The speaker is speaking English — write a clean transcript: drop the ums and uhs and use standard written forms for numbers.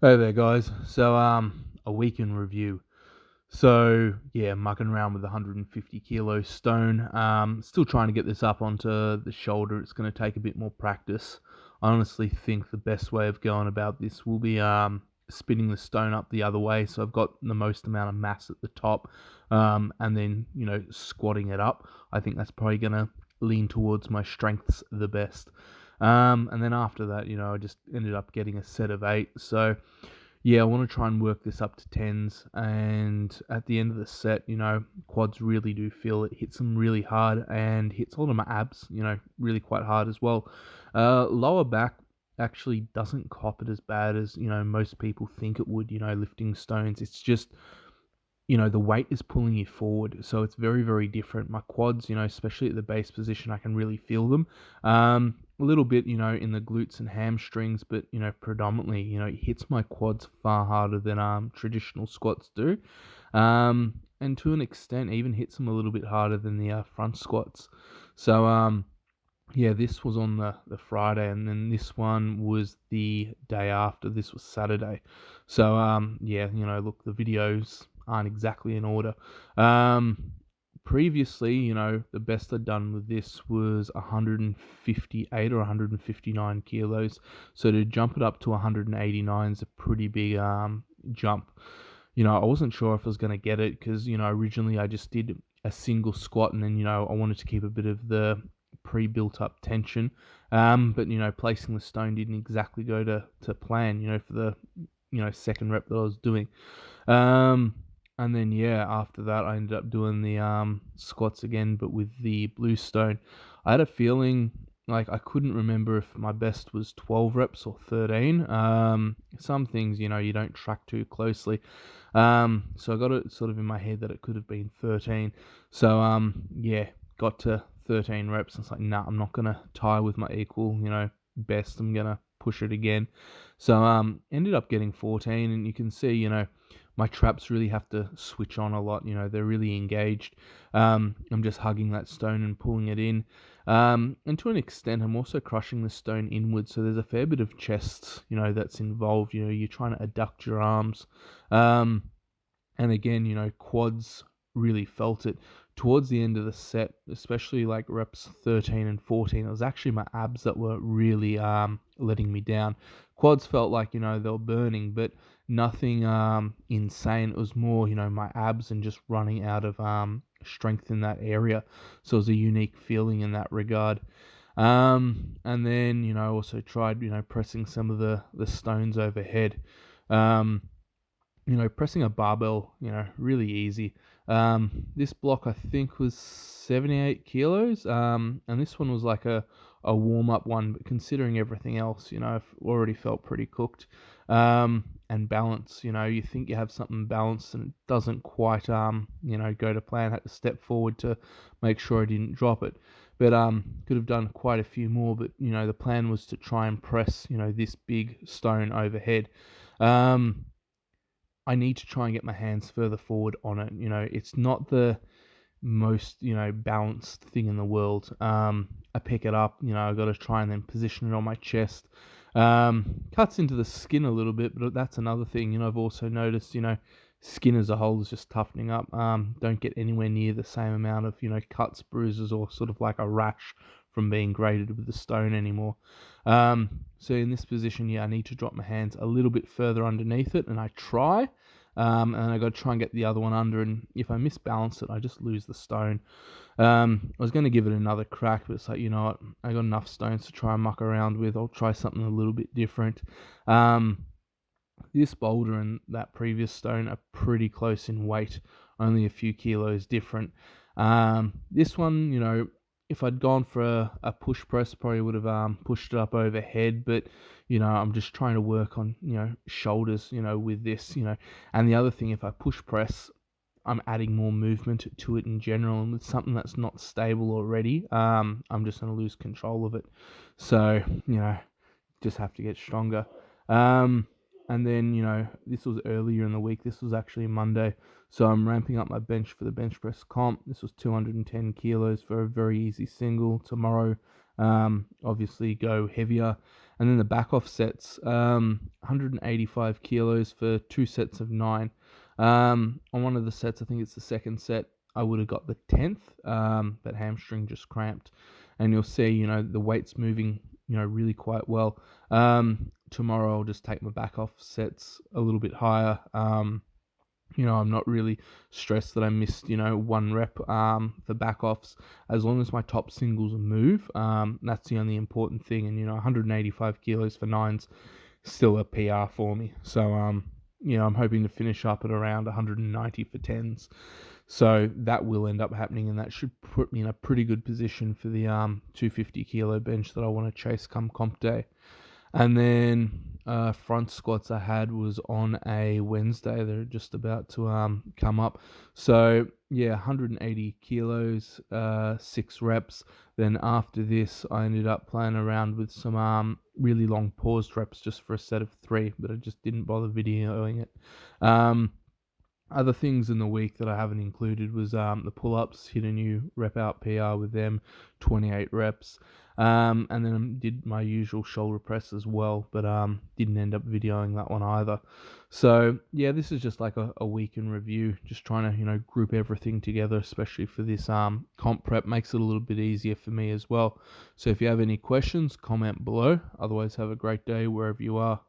Hey there, guys. A week in review. So, yeah, mucking around with a 150 kilo stone. Still trying to get this up onto the shoulder. It's going to take a bit more practice. I honestly think the best way of going about this will be spinning the stone up the other way. So I've got the most amount of mass at the top, and then squatting it up. I think that's probably going to lean towards my strengths the best. And then after that, I just ended up getting a set of eight. So yeah, I want to try and work this up to tens. And at the end of the set, quads really do feel it hits them really hard and hits all of my abs, really quite hard as well. Lower back actually doesn't cop it as bad as, most people think it would, lifting stones. It's just the weight is pulling you forward. So it's very, very different. My quads, especially at the base position, I can really feel them. A little bit, in the glutes and hamstrings, but, predominantly, it hits my quads far harder than traditional squats do. And to an extent, even hits them a little bit harder than the front squats. So, yeah, this was on the Friday, and then this one was the day after. This was Saturday. So, yeah, look, the videos aren't exactly in order. Um, Previously, the best I'd done with this was 158 or 159 kilos. So to jump it up to 189 is a pretty big jump. I wasn't sure if I was going to get it because, originally I just did a single squat and then, I wanted to keep a bit of the pre-built up tension. But, placing the stone didn't exactly go to plan, for the, second rep that I was doing. Um, and then, yeah, after that, I ended up doing the squats again, but with the blue stone. I had a feeling like I couldn't remember if my best was 12 reps or 13. Some things, you don't track too closely. So I got it sort of in my head that it could have been 13. So, yeah, got to 13 reps. And it's like, nah, I'm not going to tie with my equal, best. I'm going to push it again. So, ended up getting 14. And you can see, my traps really have to switch on a lot. They're really engaged. I'm just hugging that stone and pulling it in. And to an extent, I'm also crushing the stone inward. So there's a fair bit of chest, that's involved. You're trying to adduct your arms. Um, and again, quads really felt it towards the end of the set, especially like reps 13 and 14. It was actually my abs that were really letting me down. Quads felt like, they were burning, but nothing insane. It was more, my abs and just running out of strength in that area. So it was a unique feeling in that regard. And then, also tried, pressing some of the stones overhead. Um, Pressing a barbell, really easy. This block I think was 78 kilos. And this one was like a warm up one, but considering everything else, I've already felt pretty cooked. And balance, you think you have something balanced and it doesn't quite, go to plan. Had to step forward to make sure I didn't drop it. But could have done quite a few more. But the plan was to try and press, this big stone overhead. Um, I need to try and get my hands further forward on it. It's not the most, balanced thing in the world. I pick it up, I got to try and then position it on my chest. Cuts into the skin a little bit, but that's another thing. I've also noticed, skin as a whole is just toughening up. Don't get anywhere near the same amount of, cuts, bruises, or sort of like a rash from being graded with the stone anymore. So in this position, yeah, I need to drop my hands a little bit further underneath it, and I try. And I got to try and get the other one under, and if I misbalance it, I just lose the stone. I was going to give it another crack, but it's like, what? I got enough stones to try and muck around with. I'll try something a little bit different. This boulder and that previous stone are pretty close in weight, only a few kilos different. This one, if I'd gone for a push press, probably would have pushed it up overhead. But I'm just trying to work on shoulders, with this, And the other thing, if I push press, I'm adding more movement to it in general, and with something that's not stable already, I'm just going to lose control of it. So just have to get stronger. Um, and then, this was earlier in the week. This was actually Monday. So I'm ramping up my bench for the bench press comp. This was 210 kilos for a very easy single. Tomorrow, Obviously go heavier. And then the back off sets, 185 kilos for 2 sets of 9. On one of the sets, I think it's the second set, I would have got the 10th, but hamstring just cramped. And you'll see, the weight's moving, really quite well. Tomorrow I'll just take my back off sets a little bit higher. I'm not really stressed that I missed, 1 rep for back offs. As long as my top singles move, that's the only important thing. And 185 kilos for nines, still a PR for me. So I'm hoping to finish up at around 190 for tens. So that will end up happening, and that should put me in a pretty good position for the 250 kilo bench that I want to chase come comp day. And then front squats I had was on a Wednesday. They're just about to come up. So yeah, 180 kilos, 6 reps. Then after this, I ended up playing around with some really long paused reps just for a set of 3, but I just didn't bother videoing it. Other things in the week that I haven't included was the pull-ups, hit a new rep out PR with them, 28 reps. And then I did my usual shoulder press as well, but didn't end up videoing that one either. So yeah, this is just like a week in review, just trying to group everything together, especially for this comp prep. Makes it a little bit easier for me as well. So if you have any questions, comment below. Otherwise, have a great day wherever you are.